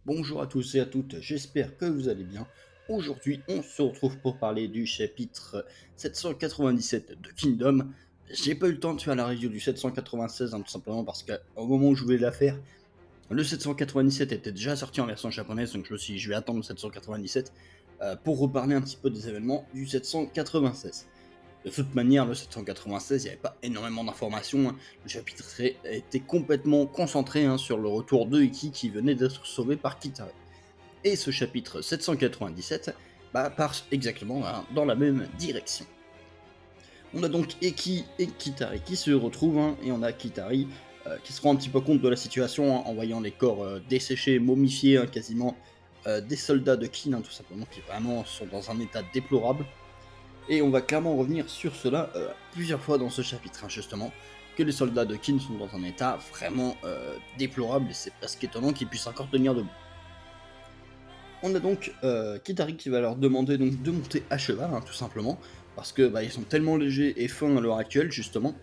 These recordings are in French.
Bonjour à tous et à toutes, j'espère que vous allez bien. Aujourd'hui, on se retrouve pour parler du chapitre 797 de Kingdom. J'ai pas eu le temps de faire la review du 796, tout simplement parce qu'au moment où je voulais la faire, le 797 était déjà sorti en version japonaise, donc je me suis dit je vais attendre le 797 pour reparler un petit peu des événements du 796. De toute manière, le 796, il n'y avait pas énormément d'informations, hein. Le chapitre était complètement concentré, sur le retour de Iki qui venait d'être sauvé par Kitare. Et ce chapitre 797 part exactement, dans la même direction. On a donc Eki et Kitari qui se retrouvent, et on a Kitari qui se rend un petit peu compte de la situation, en voyant les corps desséchés, momifiés, quasiment, des soldats de Kin, tout simplement, qui vraiment sont dans un état déplorable. Et on va clairement revenir sur cela plusieurs fois dans ce chapitre, justement, que les soldats de Kin sont dans un état vraiment déplorable, et c'est presque étonnant qu'ils puissent encore tenir debout. On a donc Kitari qui va leur demander donc de monter à cheval, tout simplement, parce que ils sont tellement légers et fins à l'heure actuelle, justement,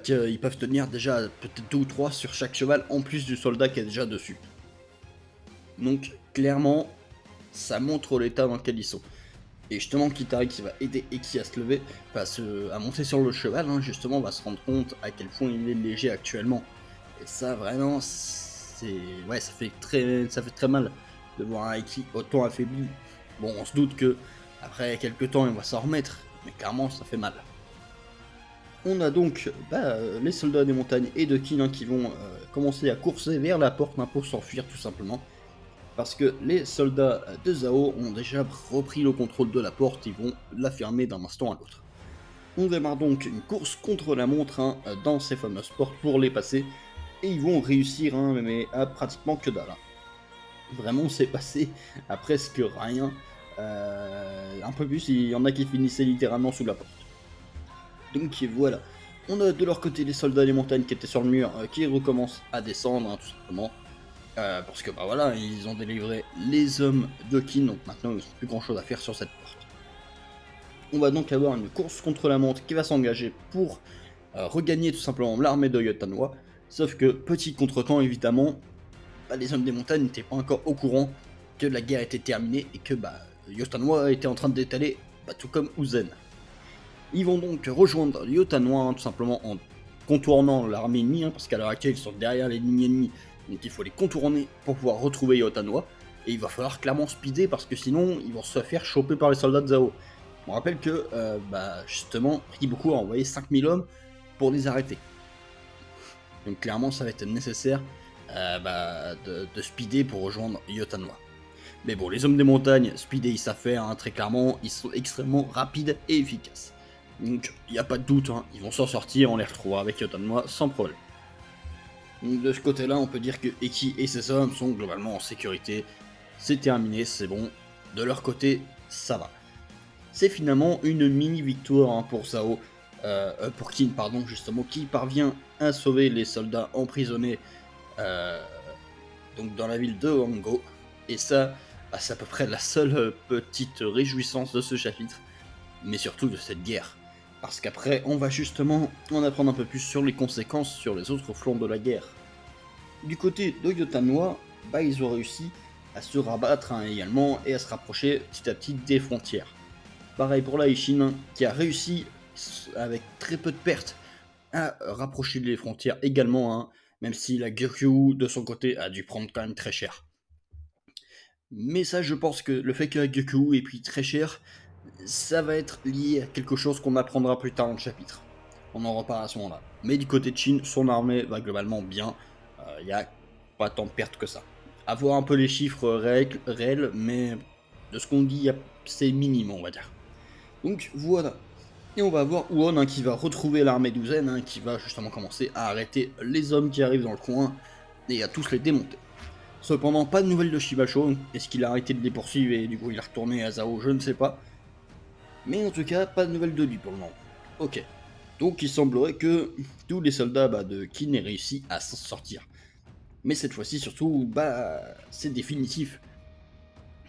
qu'ils peuvent tenir déjà peut-être 2 ou 3 sur chaque cheval, en plus du soldat qui est déjà dessus. Donc clairement, ça montre l'état dans lequel ils sont. Et justement, Kitari qui va aider Eki à se lever, à monter sur le cheval, justement, va se rendre compte à quel point il est léger actuellement. Et ça, vraiment, ouais, ça fait très mal de voir un Eki autant affaibli. Bon, on se doute que après quelques temps, il va s'en remettre, mais clairement, ça fait mal. On a donc les soldats des montagnes et de Kin, qui vont commencer à courser vers la porte, pour s'enfuir tout simplement. Parce que les soldats de Zhao ont déjà repris le contrôle de la porte, ils vont la fermer d'un instant à l'autre. On démarre donc une course contre la montre, dans ces fameuses portes pour les passer, et ils vont réussir, mais à pratiquement que dalle, Vraiment, c'est passé à presque rien. Un peu plus, il y en a qui finissaient littéralement sous la porte. Donc voilà. On a de leur côté les soldats des montagnes qui étaient sur le mur, qui recommencent à descendre, tout simplement. Parce que voilà, ils ont délivré les hommes de Kin, donc maintenant ils n'ont plus grand chose à faire sur cette porte. On va donc avoir une course contre la montre qui va s'engager pour regagner tout simplement l'armée de Yotanwa. Sauf que, petit contretemps évidemment, les hommes des montagnes n'étaient pas encore au courant que la guerre était terminée et que Yotanwa était en train de détaler, tout comme Uzen. Ils vont donc rejoindre Yotanwa, tout simplement en contournant l'armée ennemie, parce qu'à l'heure actuelle ils sont derrière les lignes ennemies, donc il faut les contourner pour pouvoir retrouver Yotanwa, et il va falloir clairement speeder parce que sinon ils vont se faire choper par les soldats de Zhao. On rappelle que justement Riboku a envoyé 5000 hommes pour les arrêter. Donc clairement ça va être nécessaire de speeder pour rejoindre Yotanwa. Mais bon, les hommes des montagnes, speeder ils savent faire, très clairement, ils sont extrêmement rapides et efficaces. Donc, il n'y a pas de doute, ils vont s'en sortir, on les retrouvera avec Yotanwa sans problème. Donc, de ce côté-là, on peut dire que Eki et ses hommes sont globalement en sécurité. C'est terminé, c'est bon. De leur côté, ça va. C'est finalement une mini-victoire, pour Sao, pour Kin, pardon, justement, qui parvient à sauver les soldats emprisonnés euh, donc dans la ville de Wango. Et ça, c'est à peu près la seule petite réjouissance de ce chapitre, mais surtout de cette guerre. Parce qu'après, on va justement en apprendre un peu plus sur les conséquences sur les autres flancs de la guerre. Du côté de Yotanwa, ils ont réussi à se rabattre, également, et à se rapprocher petit à petit des frontières. Pareil pour la Ishin, qui a réussi, avec très peu de pertes, à rapprocher les frontières également, même si la Gyokyu de son côté a dû prendre quand même très cher. Mais ça, je pense que le fait que la Gyokyu est puis très cher, ça va être lié à quelque chose qu'on apprendra plus tard dans le chapitre. On en reparlera à ce moment-là. Mais du côté de Chine, son armée va globalement bien. Il n'y a pas tant de pertes que ça. À voir un peu les chiffres réels, mais de ce qu'on dit, c'est minime, on va dire. Donc voilà. Et on va voir Won, qui va retrouver l'armée d'Uzen, qui va justement commencer à arrêter les hommes qui arrivent dans le coin et à tous les démonter. Cependant, pas de nouvelles de Shibacho. Est-ce qu'il a arrêté de les poursuivre et du coup il est retourné à Zao? Je ne sais pas. Mais en tout cas, pas de nouvelles de lui pour le moment. Ok. Donc il semblerait que tous les soldats de Kin aient réussi à s'en sortir. Mais cette fois-ci, surtout, c'est définitif.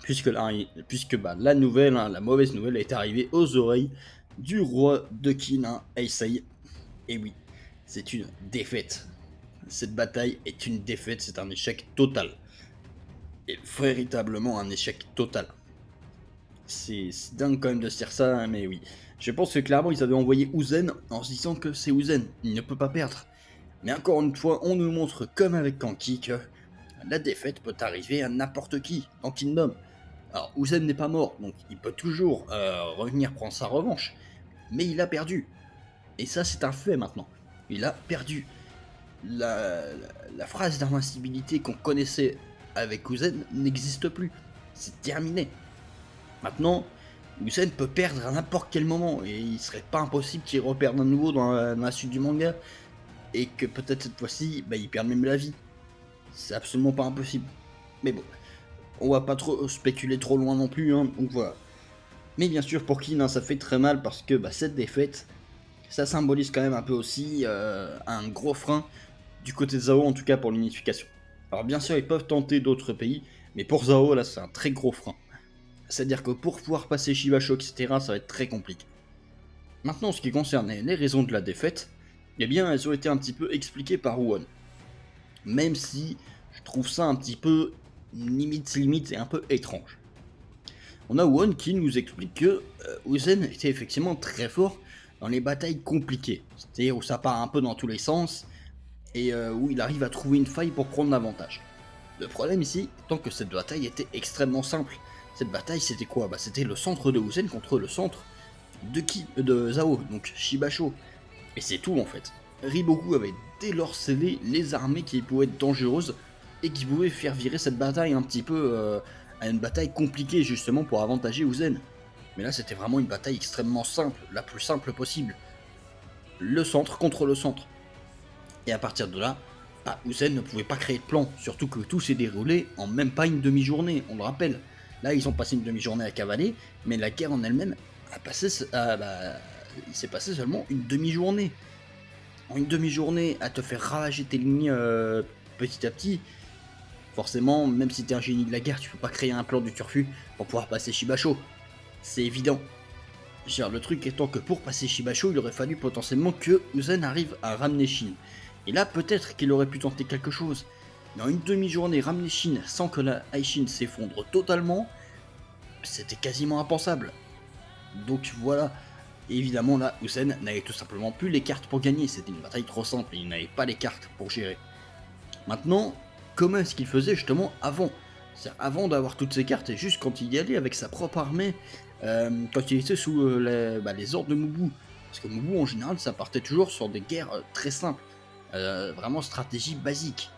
Puisque la nouvelle, la mauvaise nouvelle est arrivée aux oreilles du roi de Kin, Eisei. Et oui, c'est une défaite. Cette bataille est une défaite, c'est un échec total. est véritablement un échec total. C'est dingue quand même de se dire ça, hein, mais oui. Je pense que clairement ils avaient envoyé Uzen en se disant que c'est Uzen, il ne peut pas perdre. Mais encore une fois, on nous montre comme avec Kanki que la défaite peut arriver à n'importe qui dans Kingdom. Alors Uzen n'est pas mort, donc il peut toujours revenir prendre sa revanche, mais il a perdu. Et ça c'est un fait maintenant. Il a perdu. La phrase d'invincibilité qu'on connaissait avec Uzen n'existe plus. C'est terminé. Maintenant, Usain peut perdre à n'importe quel moment, et il serait pas impossible qu'il reperde à nouveau dans la suite du manga, et que peut-être cette fois-ci, bah, il perde même la vie. C'est absolument pas impossible. Mais bon, on va pas trop spéculer trop loin non plus, hein, donc voilà. Mais bien sûr, pour Kin, hein, ça fait très mal parce que bah, cette défaite, ça symbolise quand même un peu aussi un gros frein du côté de Zhao, en tout cas pour l'unification. Alors bien sûr, ils peuvent tenter d'autres pays, mais pour Zhao, là, c'est un très gros frein. C'est-à-dire que pour pouvoir passer Shibasho, etc., ça va être très compliqué. Maintenant, en ce qui concerne les raisons de la défaite, eh bien, elles ont été un petit peu expliquées par Won. Même si je trouve ça un petit peu limite et un peu étrange. On a Won qui nous explique que Uzen était effectivement très fort dans les batailles compliquées. C'est-à-dire où ça part un peu dans tous les sens, et où il arrive à trouver une faille pour prendre l'avantage. Le problème ici, tant que cette bataille était extrêmement simple. Cette bataille, c'était quoi? Bah, c'était le centre de Uzen contre le centre de Zhao, donc Shibasho. Et c'est tout en fait. Riboku avait dès lors scellé les armées qui pouvaient être dangereuses et qui pouvaient faire virer cette bataille un petit peu à une bataille compliquée justement pour avantager Uzen. Mais là, c'était vraiment une bataille extrêmement simple, la plus simple possible. Le centre contre le centre. Et à partir de là, bah, Uzen ne pouvait pas créer de plan, surtout que tout s'est déroulé en même pas une demi-journée, on le rappelle. Là, ils ont passé une demi-journée à cavaler, mais la guerre en elle-même a passé, il s'est passé seulement une demi-journée. En une demi-journée, à te faire ravager tes lignes petit à petit, forcément, même si t'es un génie de la guerre, tu peux pas créer un plan du turfu pour pouvoir passer Shibasho. C'est évident. Genre, le truc étant que pour passer Shibasho, il aurait fallu potentiellement que Uzen arrive à ramener Shin. Et là, peut-être qu'il aurait pu tenter quelque chose. Mais en une demi-journée, ramener Shin sans que la Aishin s'effondre totalement, c'était quasiment impensable. Donc voilà. Et évidemment, là, Uzen n'avait tout simplement plus les cartes pour gagner. C'était une bataille trop simple et il n'avait pas les cartes pour gérer. Maintenant, comment est-ce qu'il faisait justement avant? C'est-à-dire avant d'avoir toutes ces cartes et juste quand il y allait avec sa propre armée, quand il était sous les ordres de Mubu. Parce que Mubu en général ça partait toujours sur des guerres très simples, vraiment stratégie basique.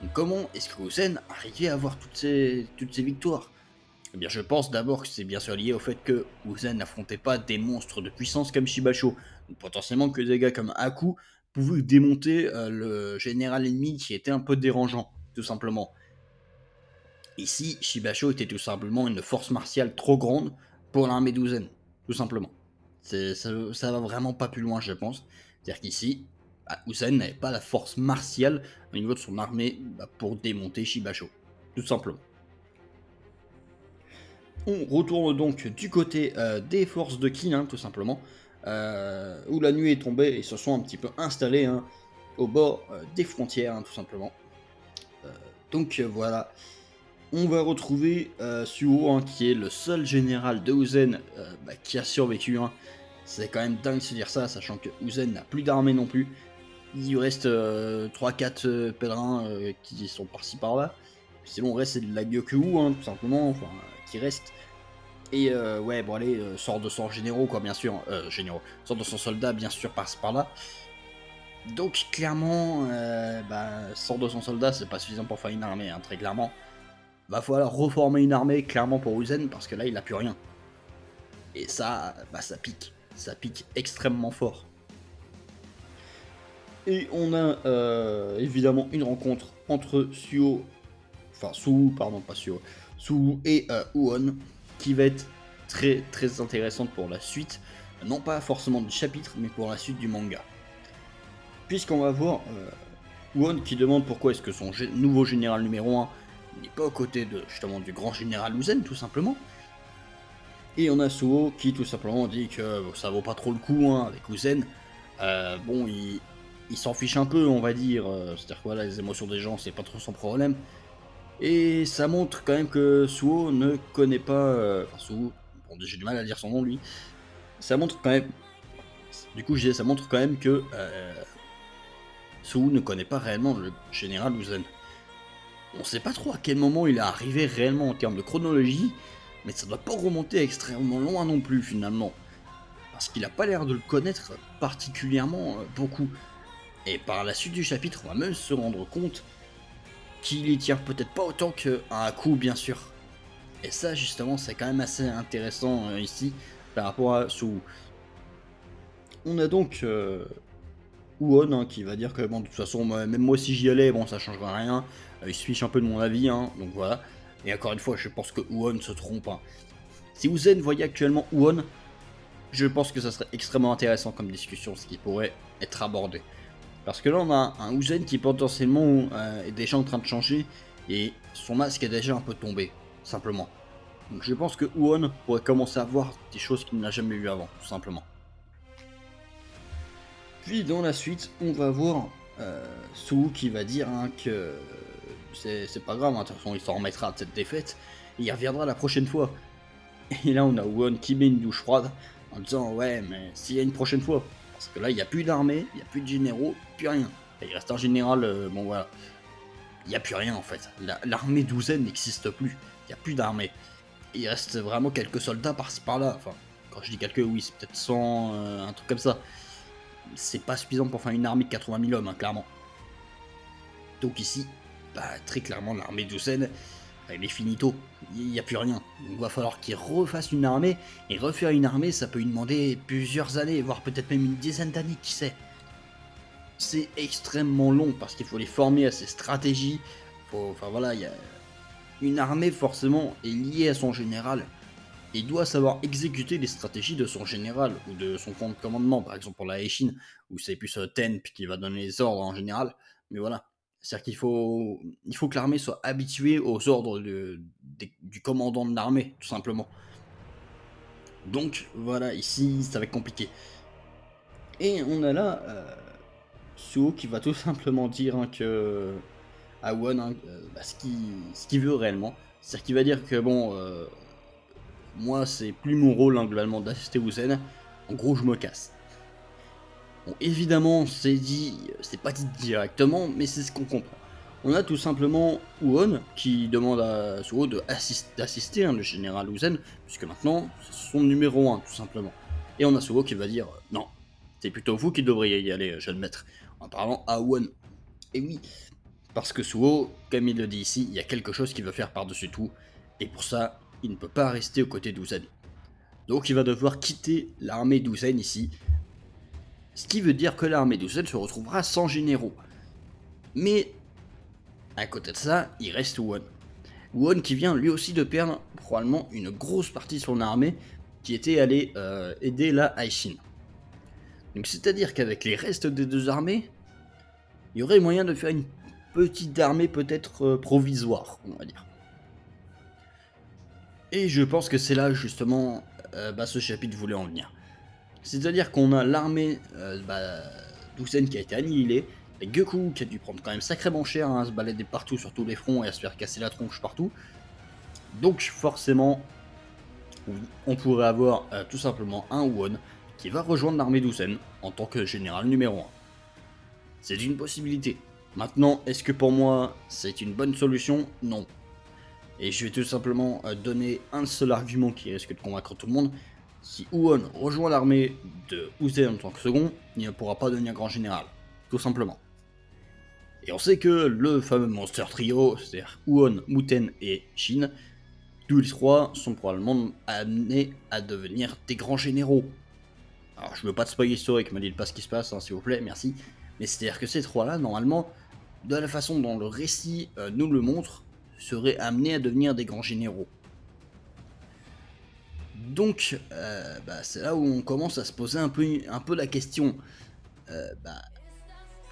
Donc comment est-ce que Uzen arrivait à avoir toutes ces victoires? Eh bien je pense d'abord que c'est bien sûr lié au fait que Uzen n'affrontait pas des monstres de puissance comme Shibasho. Donc potentiellement que des gars comme Aku pouvaient démonter le général ennemi qui était un peu dérangeant, tout simplement. Ici, Shibasho était tout simplement une force martiale trop grande pour l'armée d'Uzen, tout simplement. Ça va vraiment pas plus loin, je pense. C'est-à-dire qu'ici, Uzen n'avait pas la force martiale au niveau de son armée pour démonter Shibasho, tout simplement. On retourne donc du côté des forces de Qin, hein, tout simplement, où la nuit est tombée et se sont un petit peu installés hein, au bord des frontières, hein, tout simplement. Donc voilà. On va retrouver Suho, hein, qui est le seul général de Uzen qui a survécu. Hein. C'est quand même dingue de se dire ça, sachant que Uzen n'a plus d'armée non plus. Il lui reste 3-4 pèlerins qui sont par-ci par-là. Sinon, le reste, c'est de la Gyoku, hein, tout simplement, enfin, qui reste. Et ouais, bon, allez, sort de 100 généraux, quoi, bien sûr. Sort de 100 soldats, bien sûr, par-ci par-là. Donc, clairement, sort de 100 soldats, c'est pas suffisant pour faire une armée, hein, très clairement. Va falloir reformer une armée clairement pour Uzen parce que là il a plus rien. Et ça, ça pique. Ça pique extrêmement fort. Et on a évidemment une rencontre entre Suho, Suho et Uon qui va être très très intéressante pour la suite. Non pas forcément du chapitre, mais pour la suite du manga. Puisqu'on va voir Uon qui demande pourquoi est-ce que son nouveau général numéro 1 n'est pas aux côtés de, justement, du grand général Uzen, tout simplement. Et on a Suho qui, tout simplement, dit que ça vaut pas trop le coup hein, avec Uzen. Bon, il s'en fiche un peu, on va dire. C'est-à-dire que voilà, les émotions des gens, c'est pas trop son problème. Et ça montre quand même que Suo ne connaît pas, enfin Suo, bon j'ai du mal à dire son nom lui, ça montre quand même, du coup je disais ça montre quand même que Suo ne connaît pas réellement le général Uzen. On sait pas trop à quel moment il est arrivé réellement en termes de chronologie, mais ça doit pas remonter extrêmement loin non plus finalement. Parce qu'il a pas l'air de le connaître particulièrement beaucoup. Et par la suite du chapitre, on va même se rendre compte qu'il y tient peut-être pas autant qu'à un coup bien sûr. Et ça justement c'est quand même assez intéressant ici par rapport à Suo. On a donc Uon hein, qui va dire que bon de toute façon même moi si j'y allais bon ça changera rien, il se fiche un peu de mon avis hein, donc voilà. Et encore une fois je pense que Uon se trompe. Hein. Si Uzen voyait actuellement Uon, je pense que ça serait extrêmement intéressant comme discussion, ce qui pourrait être abordé. Parce que là on a un Uzen qui potentiellement est déjà en train de changer et son masque est déjà un peu tombé, simplement. Donc je pense que Uon pourrait commencer à voir des choses qu'il n'a jamais vues avant, tout simplement. Puis dans la suite, on va voir Suo qui va dire hein, que c'est pas grave, hein, de toute façon il s'en remettra de cette défaite, et il reviendra la prochaine fois. Et là on a Uon qui met une douche froide en disant ouais mais s'il y a une prochaine fois, parce que là il n'y a plus d'armée, il n'y a plus de généraux, plus rien. Et il reste un général, bon voilà, il n'y a plus rien en fait. L'armée douzaine n'existe plus, il n'y a plus d'armée. Il reste vraiment quelques soldats par-ci par-là, enfin quand je dis quelques oui c'est peut-être 100, un truc comme ça. C'est pas suffisant pour faire une armée de 80 000 hommes, hein, clairement. Donc ici, bah, très clairement, l'armée d'Usen, elle est finito. Il n'y a plus rien. Donc il va falloir qu'il refasse une armée. Et refaire une armée, ça peut lui demander plusieurs années, voire peut-être même une dizaine d'années, qui sait. C'est extrêmement long parce qu'il faut les former à ses stratégies. Enfin voilà, il y a une armée forcément est liée à son général. Il doit savoir exécuter les stratégies de son général ou de son camp de commandement, par exemple pour la Eishin, où c'est plus Tenp qui va donner les ordres en général. Mais voilà, c'est-à-dire il faut que l'armée soit habituée aux ordres du commandant de l'armée, tout simplement. Donc voilà, ici ça va être compliqué. Et on a là Suo qui va tout simplement dire hein, que à Won hein, bah, ce qu'il veut réellement. C'est-à-dire qu'il va dire que bon, moi, c'est plus mon rôle, hein, globalement, d'assister Uzen. En gros, je me casse. Bon, évidemment, c'est pas dit directement, mais c'est ce qu'on comprend. On a tout simplement Uon qui demande à Suo d'assister hein, le général Uzen, puisque maintenant, c'est son numéro 1, tout simplement. Et on a Suo qui va dire non, c'est plutôt vous qui devriez y aller, jeune maître, en parlant à Uon. Et oui, parce que Suo, comme il le dit ici, il y a quelque chose qu'il veut faire par-dessus tout, et pour ça, il ne peut pas rester aux côtés d'Uzen. Donc il va devoir quitter l'armée d'Uzen ici, ce qui veut dire que l'armée d'Uzen se retrouvera sans généraux. Mais à côté de ça, il reste Won. Won qui vient lui aussi de perdre probablement une grosse partie de son armée qui était allée aider la Aishin. Donc c'est-à-dire qu'avec les restes des deux armées, il y aurait moyen de faire une petite armée peut-être provisoire, on va dire. Et je pense que c'est là justement ce chapitre voulait en venir. C'est-à-dire qu'on a l'armée d'Usen qui a été annihilée, et Goku qui a dû prendre quand même sacrément cher hein, à se balader partout sur tous les fronts et à se faire casser la tronche partout. Donc forcément, oui, on pourrait avoir tout simplement un Won qui va rejoindre l'armée d'Usen en tant que général numéro 1. C'est une possibilité. Maintenant, est-ce que pour moi c'est une bonne solution? Non. Et je vais tout simplement donner un seul argument qui risque de convaincre tout le monde. Si Uon rejoint l'armée de Uzen en tant que second, il ne pourra pas devenir grand général. Tout simplement. Et on sait que le fameux Monster Trio, c'est-à-dire Uon, Muten et Shin, tous les trois sont probablement amenés à devenir des grands généraux. Alors je veux pas de spoiler historique, me dites pas ce qui se passe, hein, s'il vous plaît, merci. Mais c'est-à-dire que ces trois-là, normalement, de la façon dont le récit nous le montre, seraient amenés à devenir des grands généraux. Donc, c'est là où on commence à se poser un peu la question.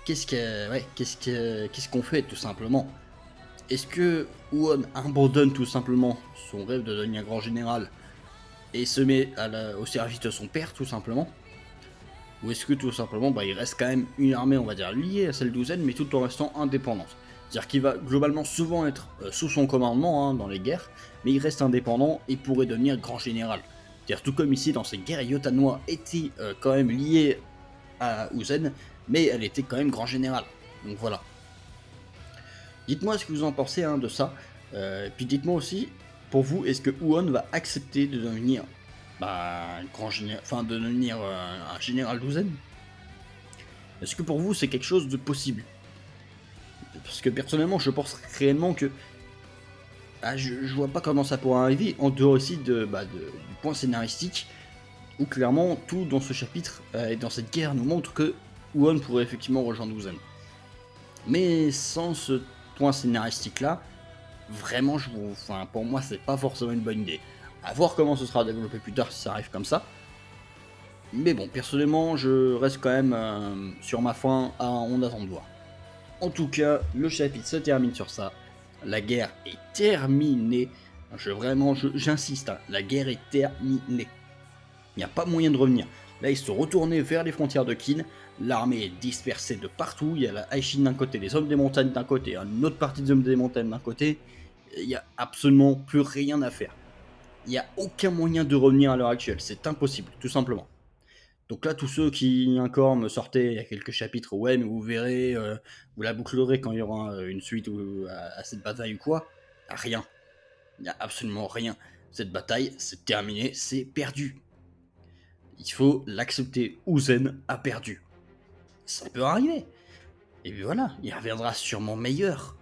Qu'est-ce qu'on fait tout simplement? Est-ce que Uon abandonne tout simplement son rêve de devenir grand général et se met au service de son père tout simplement? Ou est-ce que tout simplement il reste quand même une armée on va dire liée à celle d'Uzen mais tout en restant indépendante? C'est-à-dire qu'il va globalement souvent être sous son commandement dans les guerres, mais il reste indépendant et pourrait devenir grand général. C'est-à-dire tout comme ici dans ces guerres, Yotanoa était quand même lié à Uzen, mais elle était quand même grand général. Donc voilà. Dites-moi ce que vous en pensez de ça. Puis dites-moi aussi, pour vous, est-ce que Huon va accepter de devenir de devenir un général d'Uzen? Est-ce que pour vous c'est quelque chose de possible? Parce que personnellement, je pense réellement que je vois pas comment ça pourrait arriver en dehors aussi du point scénaristique où clairement tout dans ce chapitre et dans cette guerre nous montre que Huon pourrait effectivement rejoindre Uzen. Mais sans ce point scénaristique là, vraiment pour moi c'est pas forcément une bonne idée. À voir comment ce sera développé plus tard si ça arrive comme ça. Mais bon, personnellement, je reste quand même sur ma fin, on attend de voir. En tout cas, le chapitre se termine sur ça. La guerre est terminée. J'insiste, la guerre est terminée. Il n'y a pas moyen de revenir. Là, ils se sont retournés vers les frontières de Qin. L'armée est dispersée de partout. Il y a la Aishin d'un côté, les hommes des montagnes d'un côté, une autre partie des hommes des montagnes d'un côté. Il n'y a absolument plus rien à faire. Il n'y a aucun moyen de revenir à l'heure actuelle. C'est impossible, tout simplement. Donc là, tous ceux qui encore me sortaient il y a quelques chapitres, ouais, mais vous verrez, vous la bouclerez quand il y aura une suite à cette bataille ou quoi. Rien. Il n'y a absolument rien. Cette bataille, c'est terminé, c'est perdu. Il faut l'accepter. Uzen a perdu. Ça peut arriver. Et puis voilà, il reviendra sûrement meilleur.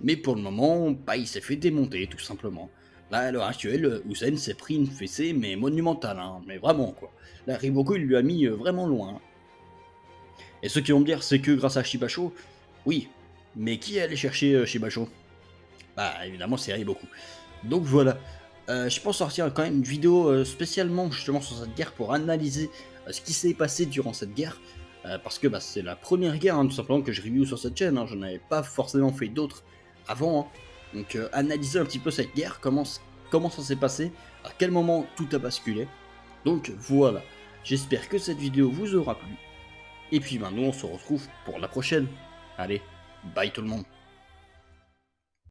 Mais pour le moment, il s'est fait démonter, tout simplement. Là, à l'heure actuelle, Uzen s'est pris une fessée, mais monumentale, mais vraiment, quoi. Là, Riboku, il lui a mis vraiment loin. Et ceux qui vont me dire, c'est que grâce à Shibasho, oui. Mais qui est allé chercher Shibasho? Évidemment, c'est Riboku. Donc voilà. Je pense sortir quand même une vidéo spécialement justement sur cette guerre pour analyser ce qui s'est passé durant cette guerre. Parce que c'est la première guerre, tout simplement, que je review sur cette chaîne. Je n'avais pas forcément fait d'autres avant. Donc analyser un petit peu cette guerre, comment ça s'est passé, à quel moment tout a basculé. Donc voilà. J'espère que cette vidéo vous aura plu. Et puis nous on se retrouve pour la prochaine. Allez, bye tout le monde.